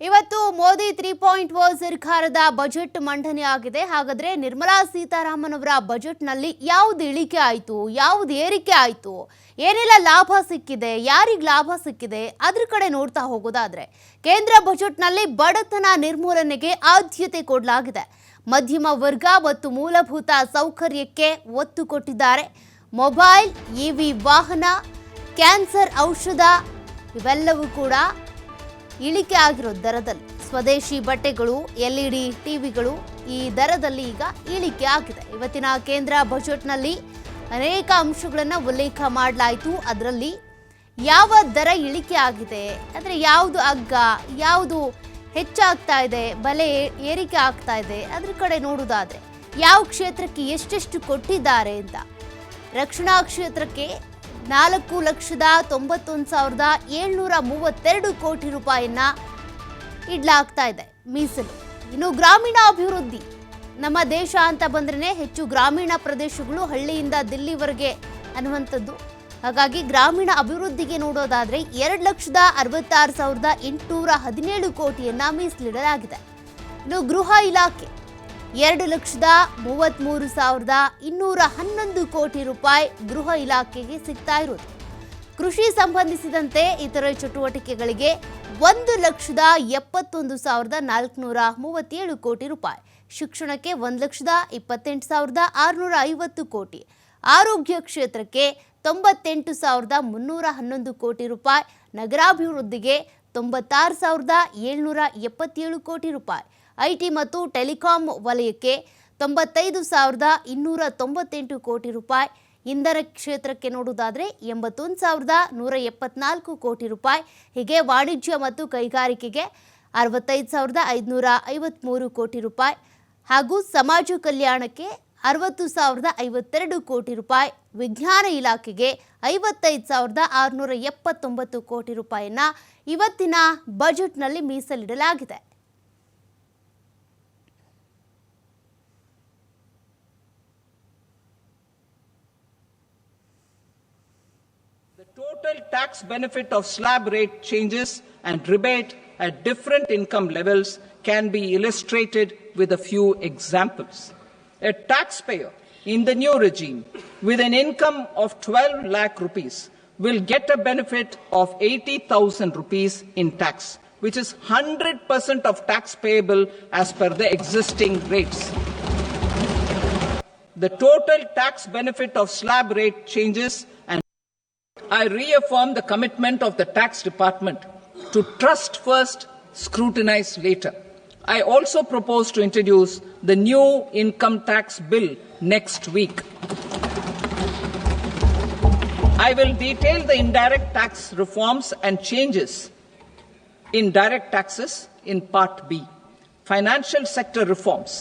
ಇವತ್ತು ಮೋದಿ 3.0 ಸರ್ಕಾರದ ಬಜೆಟ್ ಮಂಡನೆ ಆಗಿದೆ. ಹಾಗಾದ್ರೆ ನಿರ್ಮಲಾ ಸೀತಾರಾಮನ್ ಅವರ ಬಜೆಟ್ ನಲ್ಲಿ ಯಾವುದು ಇಳಿಕೆ ಆಯಿತು, ಯಾವುದು ಏರಿಕೆ ಆಯಿತು, ಏನೆಲ್ಲ ಲಾಭ ಸಿಕ್ಕಿದೆ, ಯಾರಿಗೆ ಲಾಭ ಸಿಕ್ಕಿದೆ ಅದರ ಕಡೆ ನೋಡ್ತಾ ಹೋಗೋದಾದ್ರೆ ಕೇಂದ್ರ ಬಜೆಟ್ ನಲ್ಲಿ ಬಡತನ ನಿರ್ಮೂಲನೆಗೆ ಆದ್ಯತೆ ಕೊಡಲಾಗಿದೆ. ಮಧ್ಯಮ ವರ್ಗ ಮತ್ತು ಮೂಲಭೂತ ಸೌಕರ್ಯಕ್ಕೆ ಒತ್ತು ಕೊಟ್ಟಿದ್ದಾರೆ. ಮೊಬೈಲ್, ಇವಿ ವಾಹನ, ಕ್ಯಾನ್ಸರ್ ಔಷಧ ಇವೆಲ್ಲವೂ ಕೂಡ ಇಳಿಕೆ ಆಗಿರೋ ದರದಲ್ಲಿ. ಸ್ವದೇಶಿ ಬಟ್ಟೆಗಳು, LED ಟಿವಿಗಳು ಈ ದರದಲ್ಲಿ ಈಗ ಇಳಿಕೆ ಆಗಿದೆ. ಇವತ್ತಿನ ಕೇಂದ್ರ ಬಜೆಟ್ನಲ್ಲಿ ಅನೇಕ ಅಂಶಗಳನ್ನು ಉಲ್ಲೇಖ ಮಾಡಲಾಯಿತು. ಅದರಲ್ಲಿ ಯಾವ ದರ ಇಳಿಕೆ ಆಗಿದೆ ಅಂದರೆ ಯಾವುದು ಅಗ್ಗ, ಯಾವುದು ಹೆಚ್ಚಾಗ್ತಾ ಇದೆ, ಬೆಲೆ ಏರಿಕೆ ಆಗ್ತಾ ಇದೆ ಅದ್ರ ಕಡೆ ನೋಡೋದಾದ್ರೆ ಯಾವ ಕ್ಷೇತ್ರಕ್ಕೆ ಎಷ್ಟೆಷ್ಟು ಕೊಟ್ಟಿದ್ದಾರೆ ಅಂತ. ರಕ್ಷಣಾ ಕ್ಷೇತ್ರಕ್ಕೆ 4,91,732 ಕೋಟಿ ರೂಪಾಯಿಯನ್ನ ಇಡ್ಲಾಗ್ತಾ ಇದೆ ಮೀಸಲು. ಇನ್ನು ಗ್ರಾಮೀಣ ಅಭಿವೃದ್ಧಿ, ನಮ್ಮ ದೇಶ ಅಂತ ಬಂದ್ರೆ ಹೆಚ್ಚು ಗ್ರಾಮೀಣ ಪ್ರದೇಶಗಳು ಹಳ್ಳಿಯಿಂದ ದಿಲ್ಲಿವರೆಗೆ ಅನ್ನುವಂಥದ್ದು. ಹಾಗಾಗಿ ಗ್ರಾಮೀಣ ಅಭಿವೃದ್ಧಿಗೆ ನೋಡೋದಾದ್ರೆ 2,66,817 ಕೋಟಿಯನ್ನ ಮೀಸಲಿಡಲಾಗಿದೆ. ಇನ್ನು ಗೃಹ ಇಲಾಖೆ 2,33,211 ಕೋಟಿ ರೂಪಾಯಿ ಗೃಹ ಇಲಾಖೆಗೆ ಸಿಗ್ತಾ ಇರೋದು. ಕೃಷಿ ಸಂಬಂಧಿಸಿದಂತೆ ಇತರೆ ಚಟುವಟಿಕೆಗಳಿಗೆ 1,71,437 ಕೋಟಿ ರೂಪಾಯಿ. ಶಿಕ್ಷಣಕ್ಕೆ 1,28,650 ಕೋಟಿ. ಆರೋಗ್ಯ ಕ್ಷೇತ್ರಕ್ಕೆ 98,311 ಕೋಟಿ ರೂಪಾಯಿ. ನಗರಾಭಿವೃದ್ಧಿಗೆ 96,777 ಕೋಟಿ ರೂಪಾಯಿ. IT ಮತ್ತು ಟೆಲಿಕಾಂ ವಲಯಕ್ಕೆ 95,298 ಕೋಟಿ ರೂಪಾಯಿ. ಇಂಧನ ಕ್ಷೇತ್ರಕ್ಕೆ ನೋಡುವುದಾದರೆ 81,174 ಕೋಟಿ ರೂಪಾಯಿ. ಹೀಗೆ ವಾಣಿಜ್ಯ ಮತ್ತು ಕೈಗಾರಿಕೆಗೆ 65,553 ಕೋಟಿ ರೂಪಾಯಿ ಹಾಗೂ ಸಮಾಜ ಕಲ್ಯಾಣಕ್ಕೆ 60,052 ಕೋಟಿ ರೂಪಾಯಿ. ವಿಜ್ಞಾನ ಇಲಾಖೆಗೆ 55,679 ಕೋಟಿ ರೂಪಾಯಿಯನ್ನ ಇವತ್ತಿನ ಬಜೆಟ್ನಲ್ಲಿ ಮೀಸಲಿಡಲಾಗಿದೆ. The total tax benefit of slab rate changes and rebate at different income levels can be illustrated with a few examples. A taxpayer in the new regime with an income of 12 lakh rupees will get a benefit of 80,000 rupees in tax, which is 100% of tax payable as per the existing rates. The total tax benefit of slab rate changes and I reaffirm the commitment of the tax department to trust first, scrutinize later. I also propose to introduce the new income tax bill next week. I will detail the indirect tax reforms and changes in direct taxes in Part B. Financial sector reforms.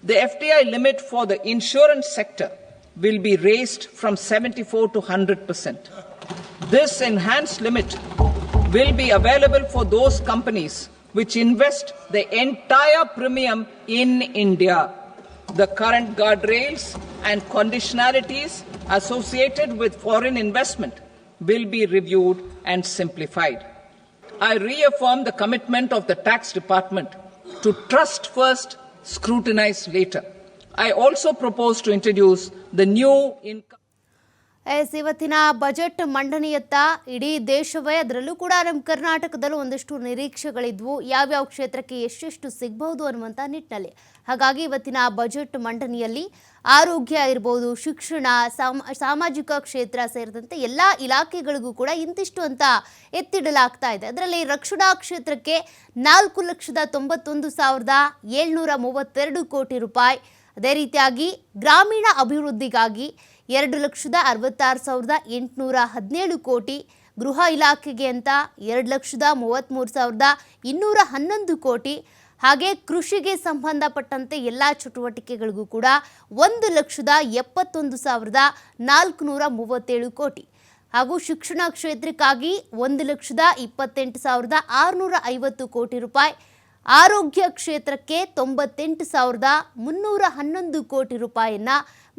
The FDI limit for the insurance sector will be raised from 74 to 100%. This enhanced limit will be available for those companies which invest the entire premium in India. The current guardrails and conditionalities associated with foreign investment will be reviewed and simplified. I reaffirm the commitment of the tax department to trust first, scrutinize later. I also propose to introduce the new income. ಇವತ್ತಿನ budget ಮಂಡನೆಯತ್ತ ಇಡೀ ದೇಶವೇ, ಅದರಲ್ಲೂ ಕೂಡ ನಮ್ಮ ಕರ್ನಾಟಕದಲ್ಲೂ ಒಂದಷ್ಟು ನಿರೀಕ್ಷೆಗಳಿದ್ವು, ಯಾವ್ಯಾವ ಕ್ಷೇತ್ರಕ್ಕೆ ಎಷ್ಟೆಷ್ಟು ಸಿಗಬಹುದು ಅನ್ನುವಂಥ ನಿಟ್ಟಿನಲ್ಲಿ. ಹಾಗಾಗಿ ಇವತ್ತಿನ ಬಜೆಟ್ ಮಂಡನೆಯಲ್ಲಿ ಆರೋಗ್ಯ ಇರ್ಬೋದು, ಶಿಕ್ಷಣ, ಸಾಮಾಜಿಕ ಕ್ಷೇತ್ರ ಸೇರಿದಂತೆ ಎಲ್ಲ ಇಲಾಖೆಗಳಿಗೂ ಕೂಡ ಇಂತಿಷ್ಟು ಅಂತ ಎತ್ತಿಡಲಾಗ್ತಾ ಇದೆ. ಅದರಲ್ಲಿ ರಕ್ಷಣಾ ಕ್ಷೇತ್ರಕ್ಕೆ 4,91,732 ಕೋಟಿ ರೂಪಾಯಿ. ಅದೇ ರೀತಿಯಾಗಿ ಗ್ರಾಮೀಣ ಅಭಿವೃದ್ಧಿಗಾಗಿ 2,66,817 ಕೋಟಿ. ಗೃಹ ಇಲಾಖೆಗೆ ಅಂತ 2,33,211 ಕೋಟಿ. ಹಾಗೆ ಕೃಷಿಗೆ ಸಂಬಂಧಪಟ್ಟಂತೆ ಎಲ್ಲ ಚಟುವಟಿಕೆಗಳಿಗೂ ಕೂಡ 1,71,437 ಕೋಟಿ. ಹಾಗೂ ಶಿಕ್ಷಣ ಕ್ಷೇತ್ರಕ್ಕಾಗಿ 1,28,650 ಕೋಟಿ ರೂಪಾಯಿ. ಆರೋಗ್ಯ ಕ್ಷೇತ್ರಕ್ಕೆ 98,311 ಕೋಟಿ ರೂಪಾಯಿಯನ್ನ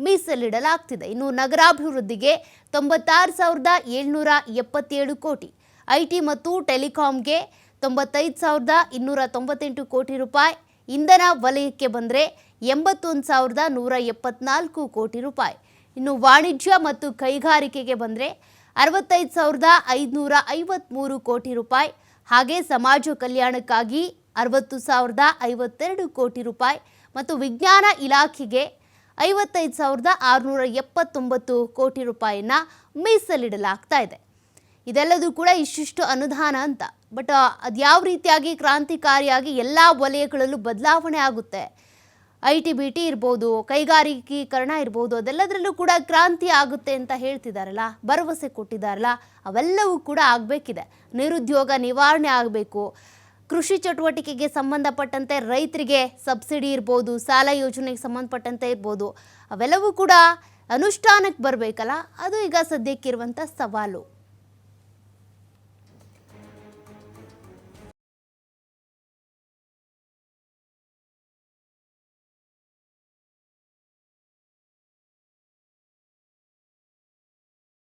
ಮೀಸಲಿಡಲಾಗ್ತಿದೆ. ಇನ್ನು ನಗರಾಭಿವೃದ್ಧಿಗೆ 96,777 ಕೋಟಿ. IT ಮತ್ತು ಟೆಲಿಕಾಂಗೆ 95,298 ಕೋಟಿ ರೂಪಾಯಿ. ಇಂಧನ ವಲಯಕ್ಕೆ ಬಂದರೆ 81,174 ಕೋಟಿ ರೂಪಾಯಿ. ಇನ್ನು ವಾಣಿಜ್ಯ ಮತ್ತು ಕೈಗಾರಿಕೆಗೆ ಬಂದರೆ 65,553 ಕೋಟಿ ರೂಪಾಯಿ. ಹಾಗೆ ಸಮಾಜ ಕಲ್ಯಾಣಕ್ಕಾಗಿ 60,052 ಕೋಟಿ ರೂಪಾಯಿ ಮತ್ತು ವಿಜ್ಞಾನ ಇಲಾಖೆಗೆ 55,679 ಕೋಟಿ ರೂಪಾಯಿಯನ್ನ ಮೀಸಲಿಡಲಾಗ್ತಾ ಇದೆ. ಇದೆಲ್ಲದೂ ಕೂಡ ಇಷ್ಟಿಷ್ಟು ಅನುದಾನ ಅಂತ. ಬಟ್ ಅದ್ಯಾವ ರೀತಿಯಾಗಿ ಕ್ರಾಂತಿಕಾರಿಯಾಗಿ ಎಲ್ಲ ವಲಯಗಳಲ್ಲೂ ಬದಲಾವಣೆ ಆಗುತ್ತೆ. IT-BT ಇರ್ಬೋದು, ಕೈಗಾರಿಕೀಕರಣ ಇರ್ಬೋದು, ಅದೆಲ್ಲದರಲ್ಲೂ ಕೂಡ ಕ್ರಾಂತಿ ಆಗುತ್ತೆ ಅಂತ ಹೇಳ್ತಿದ್ದಾರಲ್ಲ, ಭರವಸೆ ಕೊಟ್ಟಿದ್ದಾರಲ್ಲ, ಅವೆಲ್ಲವೂ ಕೂಡ ಆಗಬೇಕಿದೆ. ನಿರುದ್ಯೋಗ ನಿವಾರಣೆ ಆಗಬೇಕು. ಕೃಷಿ ಚಟುವಟಿಕೆಗೆ ಸಂಬಂಧಪಟ್ಟಂತೆ ರೈತರಿಗೆ ಸಬ್ಸಿಡಿ ಇರ್ಬೋದು, ಸಾಲ ಯೋಜನೆಗೆ ಸಂಬಂಧಪಟ್ಟಂತೆ ಇರ್ಬೋದು, ಅವೆಲ್ಲವೂ ಕೂಡ ಅನುಷ್ಠಾನಕ್ಕೆ ಬರಬೇಕಲ್ಲ, ಅದು ಈಗ ಸದ್ಯಕ್ಕಿರುವಂಥ ಸವಾಲು.